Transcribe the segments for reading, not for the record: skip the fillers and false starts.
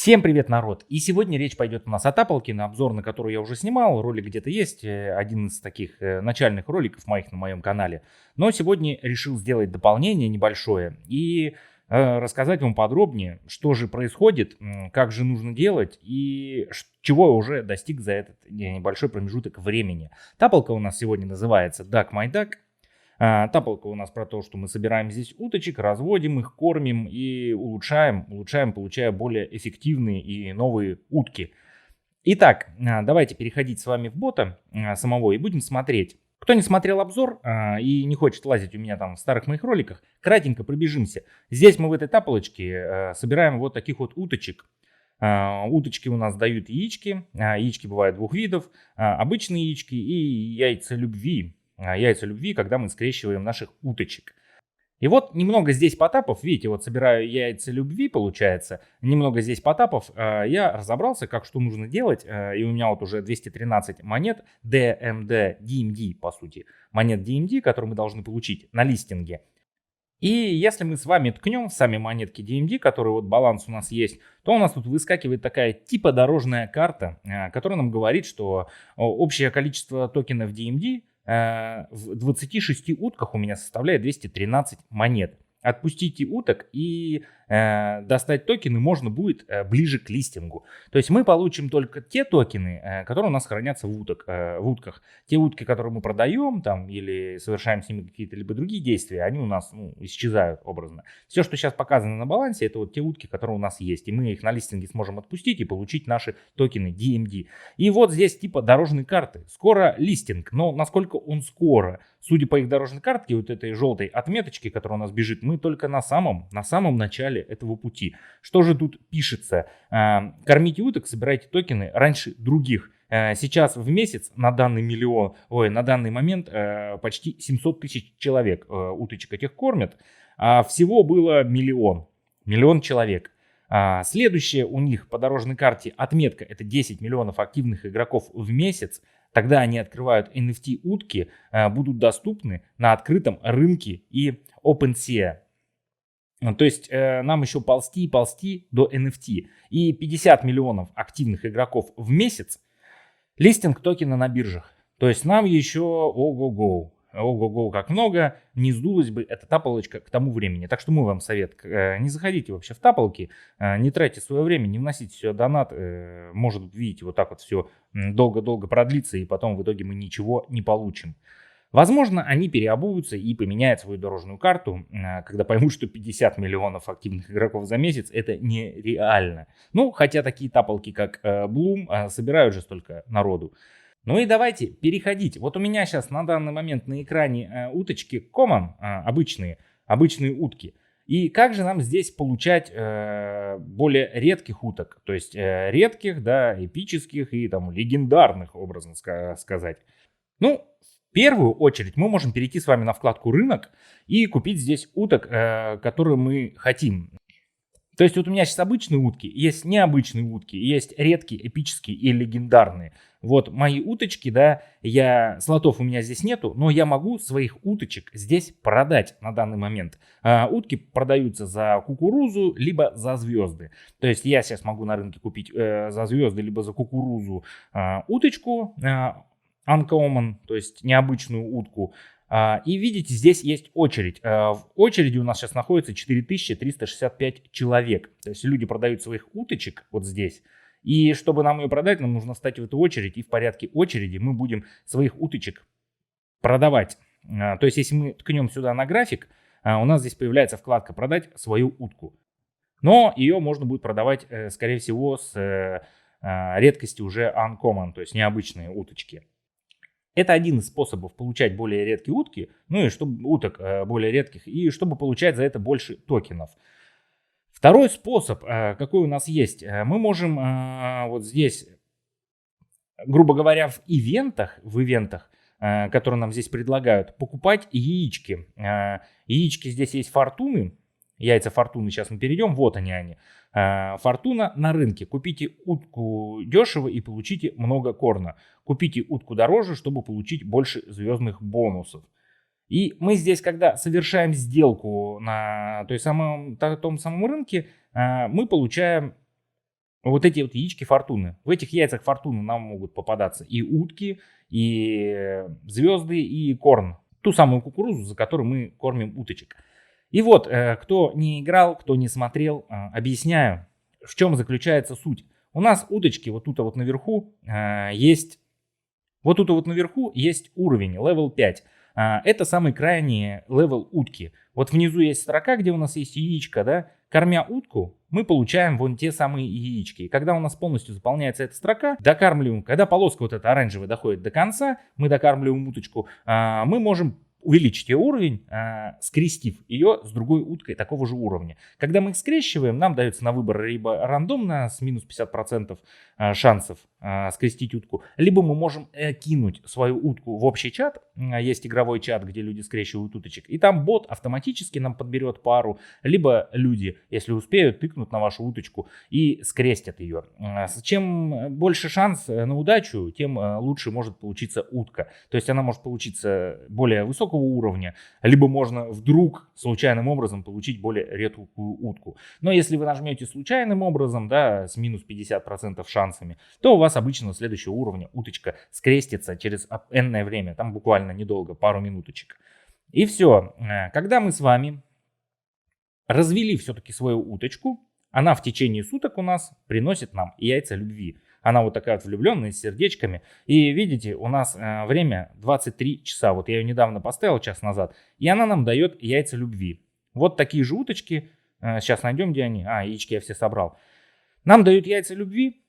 Всем привет, народ! И сегодня речь пойдет у нас о тапалке, на обзор на которую я уже снимал. Ролик где-то есть, один из таких начальных роликов моих на моем канале. Но сегодня решил сделать дополнение небольшое и рассказать вам подробнее, что же происходит, как же нужно делать и чего я уже достиг за этот небольшой промежуток времени. Тапалка у нас сегодня называется Duck My Duck. Тапалка у нас про то, что мы собираем здесь уточек, разводим их, кормим и улучшаем, получая более эффективные и новые утки. Итак, давайте переходить с вами в бота самого и будем смотреть. Кто не смотрел обзор и не хочет лазить у меня там в старых моих роликах, кратенько пробежимся. Здесь мы в этой тапалочке собираем вот таких вот уточек. Уточки у нас дают яички. Яички бывают двух видов. Обычные яички и яйца любви. Яйца любви, когда мы скрещиваем наших уточек. И вот немного здесь потапов, видите, вот собираю яйца любви, получается, немного здесь потапов, я разобрался, как что нужно делать, и у меня вот уже 213 монет DMD, по сути, монет DMD, которые мы должны получить на листинге. И если мы с вами ткнем в сами монетки DMD, которые вот баланс у нас есть, то у нас тут выскакивает такая типа дорожная карта, которая нам говорит, что общее количество токенов DMD в 26 утках у меня составляет 213 монет. Отпустите уток и достать токены можно будет ближе к листингу. То есть мы получим только те токены, которые у нас хранятся в утках. Те утки, которые мы продаем там, или совершаем с ними какие-то либо другие действия, они у нас исчезают образно. Все, что сейчас показано на балансе, это вот те утки, которые у нас есть. И мы их на листинге сможем отпустить и получить наши токены DMD. И вот здесь типа дорожной карты. Скоро листинг, но насколько он скоро? Судя по их дорожной картке, вот этой желтой отметочке, которая у нас бежит, мы только на самом начале этого пути. Что же тут пишется? Кормите уток, собирайте токены раньше других. Сейчас в месяц на данный на данный момент почти 700 тысяч человек уточек этих кормят. А всего было миллион человек. Следующее у них по дорожной карте отметка — это 10 миллионов активных игроков в месяц. Тогда они открывают NFT утки, будут доступны на открытом рынке и OpenSea. То есть нам еще ползти до NFT. И 50 миллионов активных игроков в месяц листинг токена на биржах. То есть нам еще ого-го, как много, не сдулась бы эта тапалочка к тому времени. Так что мой вам совет: не заходите вообще в тапалки, не тратьте свое время, не вносите сюда донат. Может быть, видите, вот так вот все долго-долго продлится, и потом в итоге мы ничего не получим. Возможно, они переобуются и поменяют свою дорожную карту, когда поймут, что 50 миллионов активных игроков за месяц — это нереально. Ну, хотя такие тапалки, как Bloom, собирают же столько народу. Ну и давайте переходить. Вот у меня сейчас на данный момент на экране уточки Common, обычные утки. И как же нам здесь получать более редких уток? То есть редких, да, эпических и там легендарных, образно сказать. Ну, в первую очередь мы можем перейти с вами на вкладку «Рынок» и купить здесь уток, которые мы хотим. То есть вот у меня сейчас обычные утки, есть необычные утки, есть редкие, эпические и легендарные. Вот мои уточки, да, слотов у меня здесь нету, но я могу своих уточек здесь продать на данный момент. Утки продаются за кукурузу, либо за звезды. То есть я сейчас могу на рынке купить за звезды, либо за кукурузу уточку, uncommon, то есть необычную утку. И видите, здесь есть очередь. В очереди у нас сейчас находится 4365 человек. То есть люди продают своих уточек вот здесь. И чтобы нам ее продать, нам нужно встать в эту очередь. И в порядке очереди мы будем своих уточек продавать. То есть если мы ткнем сюда на график, у нас здесь появляется вкладка «Продать свою утку». Но ее можно будет продавать, скорее всего, с редкости уже uncommon, то есть необычные уточки. Это один из способов получать более редкие утки, ну и чтобы уток более редких, и чтобы получать за это больше токенов. Второй способ, какой у нас есть, мы можем вот здесь, грубо говоря, в ивентах, которые нам здесь предлагают, покупать яички. Яички здесь есть фортуны, яйца фортуны, сейчас мы перейдем, вот они. Фортуна на рынке. Купите утку дешево и получите много корна. Купите утку дороже, чтобы получить больше звездных бонусов. И мы здесь, когда совершаем сделку на том самом рынке, мы получаем вот эти вот яички фортуны. В этих яйцах фортуны нам могут попадаться и утки, и звезды, и корн. Ту самую кукурузу, за которую мы кормим уточек. И вот, кто не играл, кто не смотрел, объясняю, в чем заключается суть. У нас уточки вот тут вот наверху есть, вот тут вот наверху есть уровень, level 5. Это самый крайний левел утки. Вот внизу есть строка, где у нас есть яичко, да. Кормя утку, мы получаем вон те самые яички. И когда у нас полностью заполняется эта строка, докармливаем, когда полоска вот эта оранжевая доходит до конца, мы докармливаем уточку, мы можем увеличить ее уровень, скрестив ее с другой уткой такого же уровня. Когда мы их скрещиваем, нам дается на выбор либо рандомно с минус 50% шансов скрестить утку, либо мы можем кинуть свою утку в общий чат. Есть игровой чат, где люди скрещивают уточек, и там бот автоматически нам подберет пару, либо люди, если успеют, тыкнут на вашу уточку и скрестят ее. Чем больше шанс на удачу, тем лучше может получиться утка. То есть она может получиться более высокого уровня, либо можно вдруг случайным образом получить более редкую утку. Но если вы нажмете случайным образом, да, с минус 50% шансами, то у вас обычно следующего уровня уточка скрестится через энное время, там буквально недолго, пару минуточек. И все. Когда мы с вами развели все-таки свою уточку, она в течение суток у нас приносит нам яйца любви. Она вот такая вот влюбленная, с сердечками. И видите, у нас время 23 часа. Вот я ее недавно поставил, час назад. И она нам дает яйца любви. Вот такие же уточки. Сейчас найдем, где они. Яички я все собрал. Нам дают яйца любви.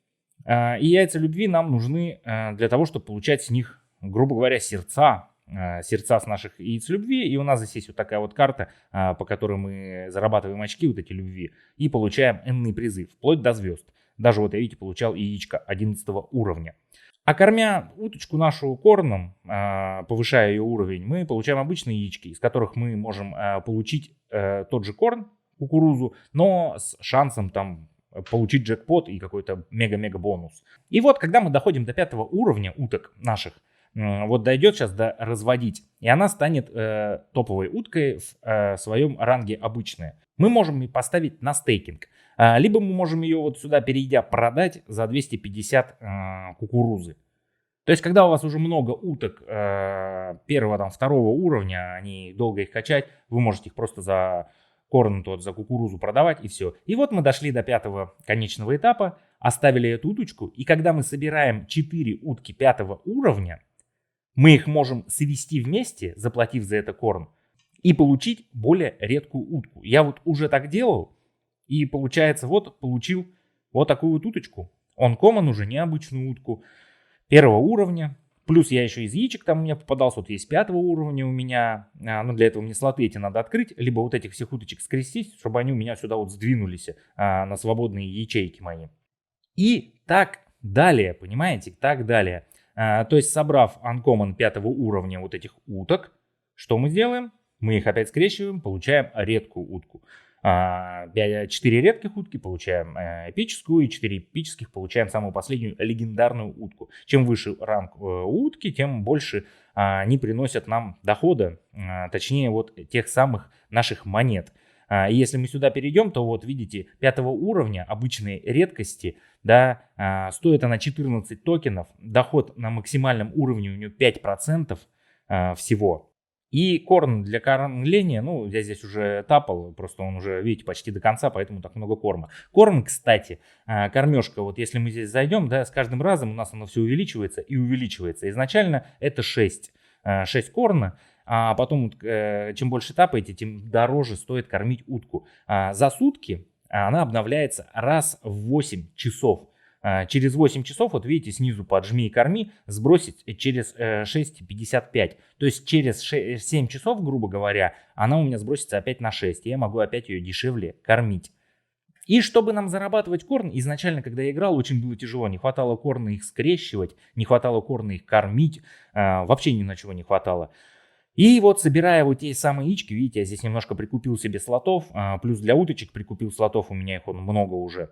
И яйца любви нам нужны для того, чтобы получать с них, грубо говоря, сердца с наших яиц любви. И у нас здесь есть вот такая вот карта, по которой мы зарабатываем очки вот эти любви. И получаем энные призы, вплоть до звезд. Даже вот я, видите, получал яичко 11 уровня. А кормя уточку нашу корном, повышая ее уровень, мы получаем обычные яички, из которых мы можем получить тот же корн, кукурузу, но с шансом там получить джекпот и какой-то мега-мега бонус. И вот, когда мы доходим до 5 уровня уток наших, вот дойдет сейчас до разводить, и она станет топовой уткой в своем ранге обычная. Мы можем ее поставить на стейкинг. Либо мы можем ее вот сюда, перейдя, продать за 250 кукурузы. То есть, когда у вас уже много уток первого, там, второго уровня, они долго их качать, вы можете их просто за корн, за кукурузу продавать, и все. И вот мы дошли до 5-го конечного этапа, оставили эту уточку, и когда мы собираем 4 утки 5 уровня, мы их можем свести вместе, заплатив за это корм, и получить более редкую утку. Я вот уже так делал. И получается, вот получил вот такую вот уточку. Uncommon уже необычную утку 1 уровня. Плюс я еще из яичек там у меня попадался. Вот есть 5 уровня у меня. Но для этого мне слоты эти надо открыть. Либо вот этих всех уточек скрестить, чтобы они у меня сюда вот сдвинулись на свободные ячейки мои. И так далее, понимаете? Так далее. То есть, собрав Uncommon 5 уровня вот этих уток, что мы делаем? Мы их опять скрещиваем, получаем редкую утку. 4 редких утки получаем эпическую, и 4 эпических получаем самую последнюю легендарную утку. Чем выше ранг утки, тем больше они приносят нам дохода, точнее вот тех самых наших монет. И если мы сюда перейдем, то вот видите, 5 уровня обычной редкости, да, стоит она 14 токенов, доход на максимальном уровне у нее 5% всего. И корм для кормления, ну, я здесь уже тапал, просто он уже, видите, почти до конца, поэтому так много корма. Корм, кстати, кормежка, вот если мы здесь зайдем, да, с каждым разом у нас оно все увеличивается и увеличивается. Изначально это 6 корма, а потом, чем больше тапаете, тем дороже стоит кормить утку. За сутки она обновляется раз в 8 часов. Через 8 часов, вот видите, снизу поджми и корми, сбросить через 6,55. То есть через 7 часов, грубо говоря, она у меня сбросится опять на 6. И я могу опять ее дешевле кормить. И чтобы нам зарабатывать корм, изначально, когда я играл, очень было тяжело. Не хватало корна их скрещивать, не хватало корна их кормить. Вообще ни на чего не хватало. И вот, собирая вот те самые яички, видите, я здесь немножко прикупил себе слотов. Плюс для уточек прикупил слотов, у меня их много уже.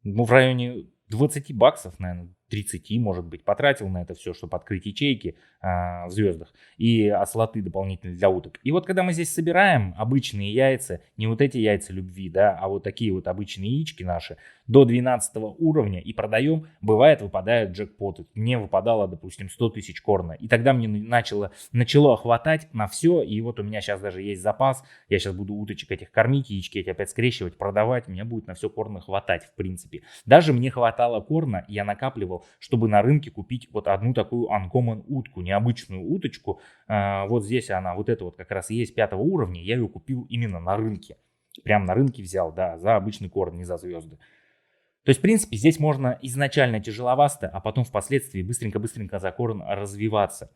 Ну, в районе 20 баксов, наверное, 30, может быть, потратил на это все, чтобы открыть ячейки в звездах и слоты дополнительные для уток. И вот когда мы здесь собираем обычные яйца, не вот эти яйца любви, да, а вот такие вот обычные яички наши, до 12 уровня и продаем, бывает выпадают джекпоты. Мне выпадало, допустим, 100 тысяч корна. И тогда мне начало хватать на все. И вот у меня сейчас даже есть запас. Я сейчас буду уточек этих кормить, яички эти опять скрещивать, продавать. Мне будет на все корна хватать, в принципе. Даже мне хватало корна, я накапливал, чтобы на рынке купить вот одну такую uncommon утку, необычную уточку. Вот здесь она, вот эта вот как раз есть 5 уровня. Я ее купил именно на рынке. Прям на рынке взял, да, за обычный корн, не за звезды. То есть, в принципе, здесь можно изначально тяжеловато, а потом впоследствии быстренько-быстренько за корн развиваться.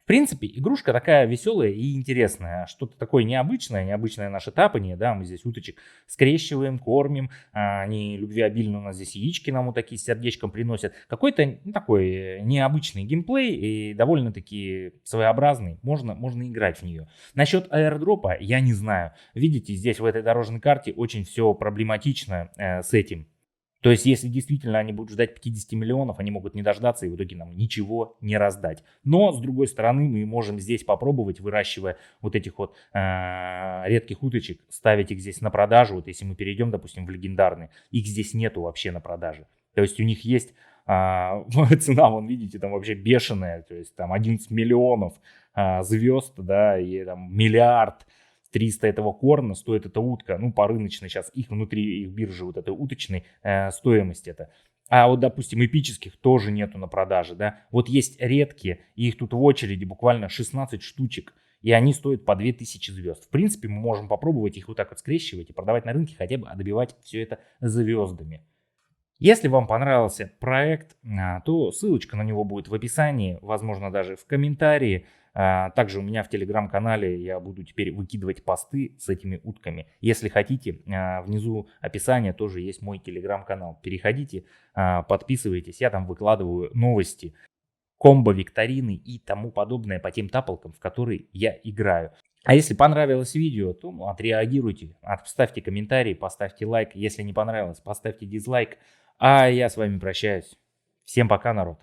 В принципе, игрушка такая веселая и интересная. Что-то такое необычное наше тапание. Да, мы здесь уточек скрещиваем, кормим. Они любвеобильны, у нас здесь яички нам вот такие с сердечком приносят. Какой-то такой необычный геймплей и довольно-таки своеобразный. Можно играть в нее. Насчет аирдропа я не знаю. Видите, здесь в этой дорожной карте очень все проблематично с этим. То есть, если действительно они будут ждать 50 миллионов, они могут не дождаться и в итоге нам ничего не раздать. Но, с другой стороны, мы можем здесь попробовать, выращивая вот этих вот редких уточек, ставить их здесь на продажу. Вот если мы перейдем, допустим, в легендарный, их здесь нету вообще на продаже. То есть, у них есть цена, вон, видите, там вообще бешеная. То есть, там 11 миллионов звезд, да, и там миллиард. 300 этого корна стоит эта утка, ну, по рыночной сейчас, их внутри их биржи вот этой уточной стоимость это. А вот, допустим, эпических тоже нету на продаже, да. Вот есть редкие, и их тут в очереди буквально 16 штучек, и они стоят по 2000 звезд. В принципе, мы можем попробовать их вот так вот скрещивать и продавать на рынке, хотя бы добивать все это звездами. Если вам понравился проект, то ссылочка на него будет в описании, возможно, даже в комментарии. Также у меня в телеграм-канале я буду теперь выкидывать посты с этими утками. Если хотите, внизу описания тоже есть мой телеграм-канал. Переходите, подписывайтесь, я там выкладываю новости, комбо, викторины и тому подобное по тем тапалкам, в которые я играю. А если понравилось видео, то отреагируйте, оставьте комментарий, поставьте лайк. Если не понравилось, поставьте дизлайк. А я с вами прощаюсь. Всем пока, народ.